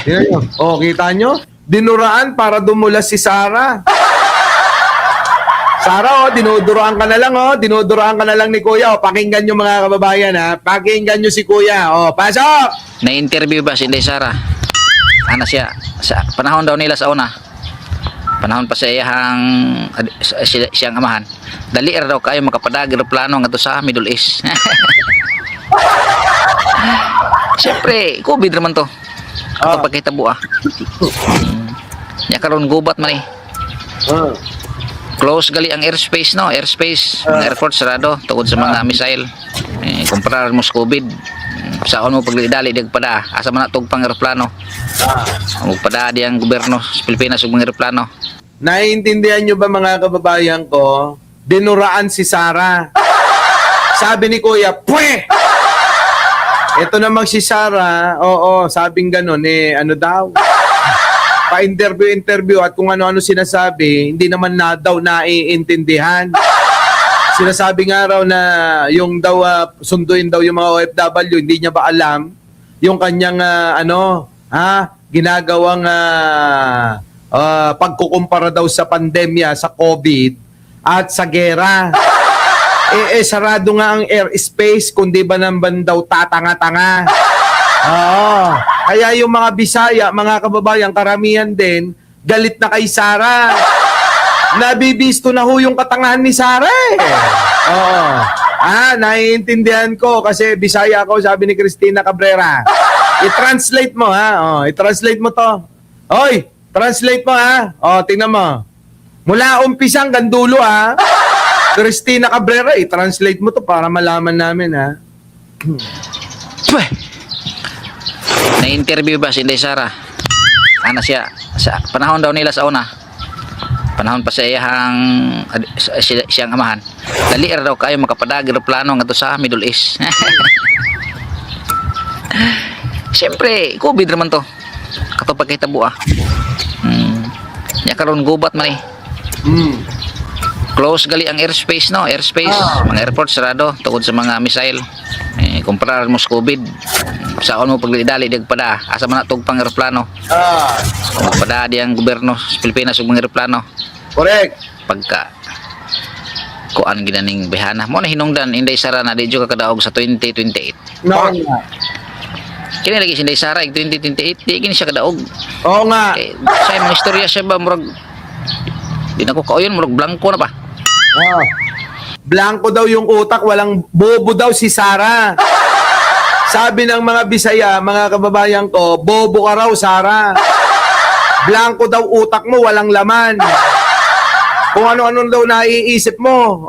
Yan yun. Oh, kita nyo? Dinuraan para dumulas si Sarah. Sarah, oh, dinuduraan ka na lang, oh. Dinuduraan ka na lang ni Kuya. Oh, pakinggan nyo mga kababayan, ha. Pakinggan nyo si Kuya. Oh, pasok! Na-interview ba si Inday Sara? Ano siya? Sa panahon daw nila sa una. Panahon pa sa iyang siyang amahan. Dali daw kayo makapadag aeroplano nga to sa Middle East. Siyempre, COVID naman to. Kapag pagkitabo Nya karon gubat man eh. Close gali ang airspace no, airspace, ang airport sarado tungod sa mga missile. Kumpara mo sa COVID. Saon mo pagdali dig pada, asa man natug pang eroplano. Magpada di ang gobyerno sa Pilipinas ug mga eroplano. Naiintindihan nyo ba mga kababayan ko? Dinuraan si Sarah. Sabi ni Kuya, pwe! Ito namang si Sarah, oo, sabing ganon, ano daw? Pa-interview at kung ano-ano sinasabi, hindi naman na daw naiintindihan. Sinasabi nga raw na yung daw, sunduin daw yung mga OFW, hindi niya ba alam yung kanyang, ginagawang pagkukumpara daw sa pandemya, sa COVID at sa gera. Sarado nga ang airspace, kundi ba naman daw tatanga-tanga. Oo. Kaya yung mga Bisaya, mga kababayan, karamihan din, galit na kay Sarah. Nabibisto na ho yung katangahan ni Sarah eh. Oo. Naiintindihan ko kasi Bisaya ako, sabi ni Cristina Cabrera. I-translate mo ha. I-translate mo to. Oy, translate mo ha. Tingnan mo. Mula umpisa hanggang dulo ha. Cristina Cabrera, i-translate mo to para malaman namin ha. Na-interview ba si Inday Sara? Ano siya? Sa panahon daw nila sa una. Panahon pa sa iyang siyang amahan. Dali daw kayo makapadag aeroplano nga to sa Middle East. Siyempre, COVID naman to. Kato pagkitabo Nya karon gubat man eh. Close gali ang airspace no, airspace, mga airport sarado tungod sa mga missile. Kumpara mo sa COVID. Saon mo pagdali dig pada, asa man natug pang eroplano. Pada di ang gobyerno sa Pilipinas ug mga eroplano. Correct. Pagka kuan ginaning behana mo na hinungdan Inday Sara na di ka kadaog sa 2028. No. Kini lagi si Inday Sara 2028 di kini siya kadaog. Oo nga. Sa mga istorya siya ba murag di na ko kauyon murag blanco na ba? Blanco daw yung utak, walang bobo daw si Sarah. Sabi ng mga Bisaya, mga kababayan ko, bobo ka raw, Sarah. Blanco daw utak mo, walang laman. Kung ano-ano daw naiisip mo.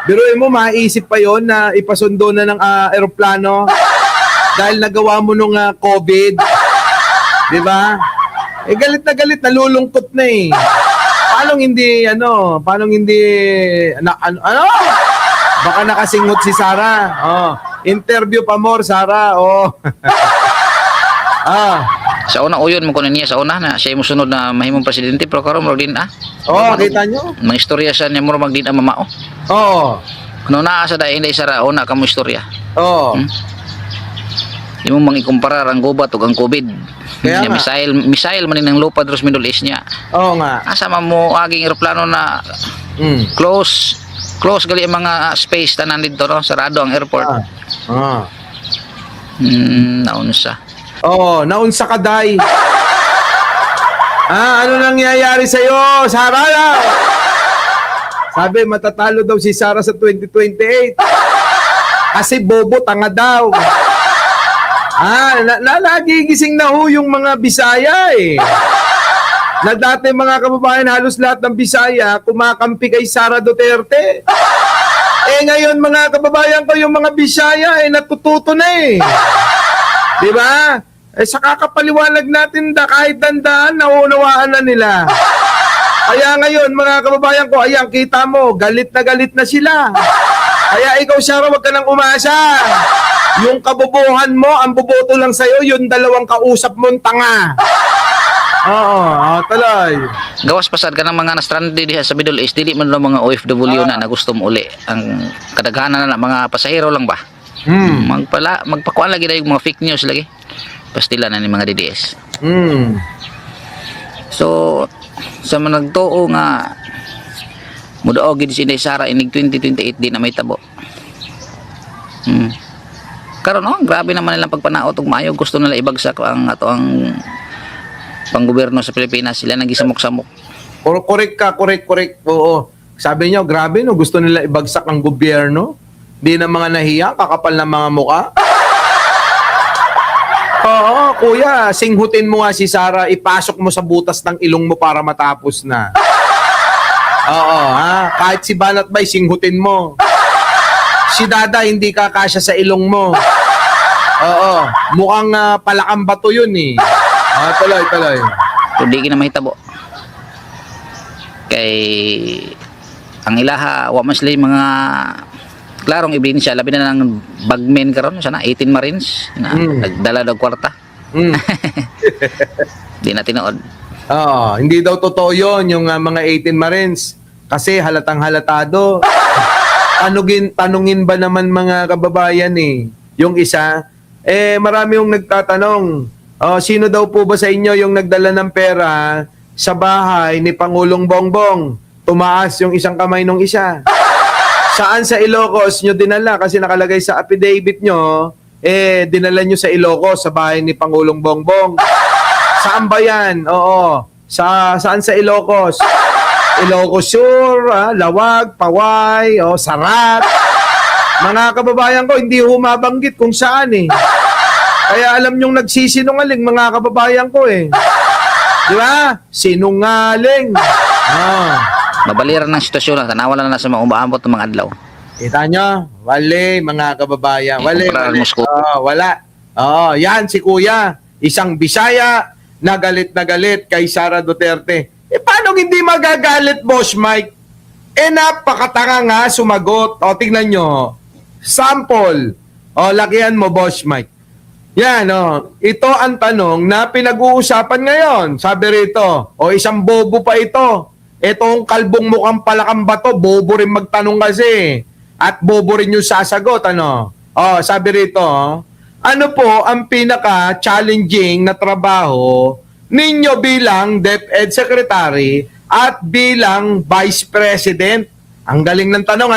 Biruin mo, maiisip pa yon na ipasundo na ng aeroplano dahil nagawa mo nung COVID. Diba? Galit na galit, nalulungkot na eh. Paano hindi, baka nakasingot si Sarah. Interview pa more, Sarah. Sa una uyon mo kuno niya sa una na siya mo sunod na mahimong presidente pero karon mo din kita nyo? Mga istorya siya niya mo magdin mamao. Kuno naa sa dai Inday Sara una ka mo istorya. Imo mang ikumpara ang gubat ug ang COVID. Kaya missile man ng lupa dros Middle East niya. Oo nga. Asa man mo aging eroplano na close gali ang mga space tanan dito no, sarado ang airport. Naunsa. Naunsa ka day. Ano nangyayari sa iyo, Sarah? Sabi matatalo daw si Sarah sa 2028. Kasi bobo tanga daw. Nagigising na ho yung mga Bisaya eh. Na dati mga kababayan, halos lahat ng Bisaya kumakampi kay Sara Duterte. Ngayon mga kababayan ko, yung mga Bisaya natututo na eh. Diba? Sa kakapaliwanag natin kahit dandaan, naunawaan na nila. Kaya ngayon mga kababayan ko, ayan kita mo, galit na sila. Kaya ikaw Sara, wag ka nang umasa. Yung kabobohan mo, ang boboto lang sa'yo, yung dalawang kausap mong tanga. Talay. Gawas pasad ka ng mga na-stranded diha sa Middle East, dili man lang mga OFW na gusto mo uli. Ang kadaghanan na mga pasahero lang ba? Magpakuan lagi na yung mga fake news lagi. pastila na ni mga DDS. Hmm. So sa managtuo nga mudaog gid si Inday Sara inig 2028 di na may tabo. Karon grabe naman nilang pagpanaot og maayo, gusto nila ibagsak ang ato ang panggobyerno sa Pilipinas, sila nagisamok-samok. Correct ka, correct. Oo. Sabi niyo, grabe no, gusto nila ibagsak ang gobyerno. Di na mga nahiya, kakapal na mga muka. Oo, kuya, singhutin mo nga si Sara, ipasok mo sa butas ng ilong mo para matapos na. Oo, ha? Kahit si Banat Bay, singhutin mo. Si Dada, hindi kakasya sa ilong mo. Oo, mukhang palakang bato yun eh. Tuloy. So di na mahitabo. Kay ang ilaha wa mas lay mga klarong ebidensya, labi na ng bagmen karon sana 18 Marines na nagdala daw kwarta. Di na tinuod. Hindi daw totoo yun, yung mga 18 Marines. Kasi halatang halatado. Tanungin ba naman mga kababayan yung isa, marami yung nagtatanong, sino daw po ba sa inyo yung nagdala ng pera sa bahay ni Pangulong Bongbong? Tumaas yung isang kamay nung isa. Saan sa Ilocos nyo dinala? Kasi nakalagay sa affidavit nyo, dinala nyo sa Ilocos, sa bahay ni Pangulong Bongbong. Saan ba yan? Oo. Saan sa Ilocos? Ilocos Sur, Lawag, Paway, Sarat. Mga kababayan ko, hindi humabanggit kung saan Kaya alam nyong nagsisinungaling mga kababayan ko Di ba? Sinungaling. Mabaliran ng sitwasyon na tanawan na sa mga umaabot ng mga adlaw. Kita nyo? Wala mga kababayan. Wala. Yan si Kuya. Isang Bisaya na galit kay Sara Duterte. Paano hindi magagalit, Boss Mike? Napakatanga nga sumagot. Tingnan nyo. Sample. Lakihan mo, Boss Mike. Yan, ito ang tanong na pinag-uusapan ngayon. Sabi rito, isang bobo pa ito. Itong kalbong mukhang palakang bato, bobo rin magtanong kasi. At bobo rin yung sasagot, sabi rito, ano po ang pinaka-challenging na trabaho ninyo bilang DepEd Secretary at bilang Vice President? Ang galing ng tanong,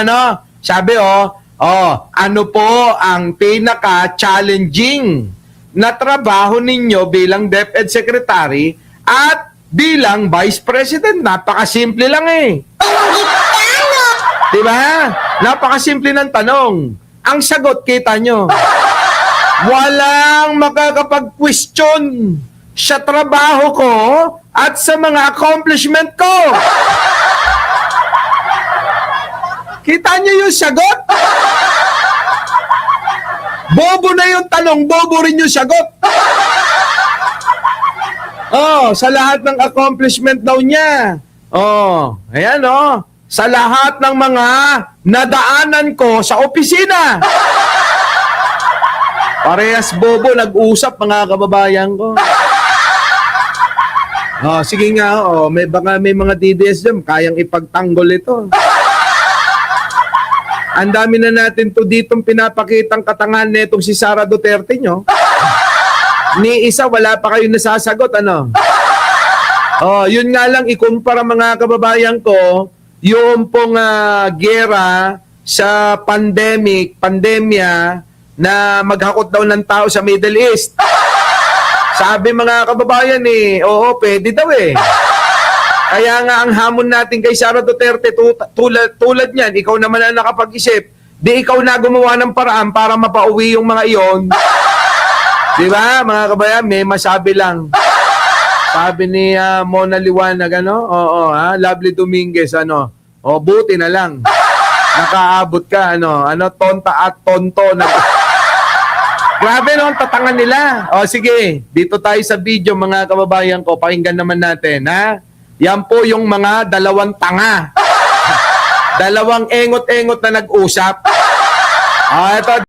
Sabi, ano po ang pinaka-challenging na trabaho ninyo bilang DepEd Secretary at bilang Vice President? Napakasimple lang Diba? Napakasimple ng tanong. Ang sagot, kita nyo, walang makakapag-question sa trabaho ko at sa mga accomplishment ko. Kita nyo yung sagot? Bobo na yung tanong, bobo rin yung sagot. Sa lahat ng accomplishment daw niya. Ayan sa lahat ng mga nadaanan ko sa opisina. Parehas bobo, nag-usap mga kababayan ko. Sige nga, baka may mga DDS dyan, kayang ipagtanggol ito. Ang dami na natin to ditong pinapakitang katangahan netong si Sara Duterte nyo. Ni isa, wala pa kayo nasasagot, yun nga lang, ikumpara mga kababayan ko, yung pong gera sa pandemya na maghakot daw ng tao sa Middle East. Sabi mga kababayan pwede daw Kaya nga ang hamon natin kay Sara Duterte, tulad niyan, ikaw naman ang nakapag-isip, di ikaw na gumawa ng paraan para mapauwi yung mga iyon. Di ba, mga kabayan, may masabi lang. Sabi ni Mona Liwanag, Lovely Dominguez, buti na lang. Nakaabot ka, tonta at tonto. Grabe ang tatangan nila. Sige, dito tayo sa video mga kababayan ko, pakinggan naman natin, Yan po yung mga dalawang tanga. Dalawang engot-engot na nag-usap. Ito,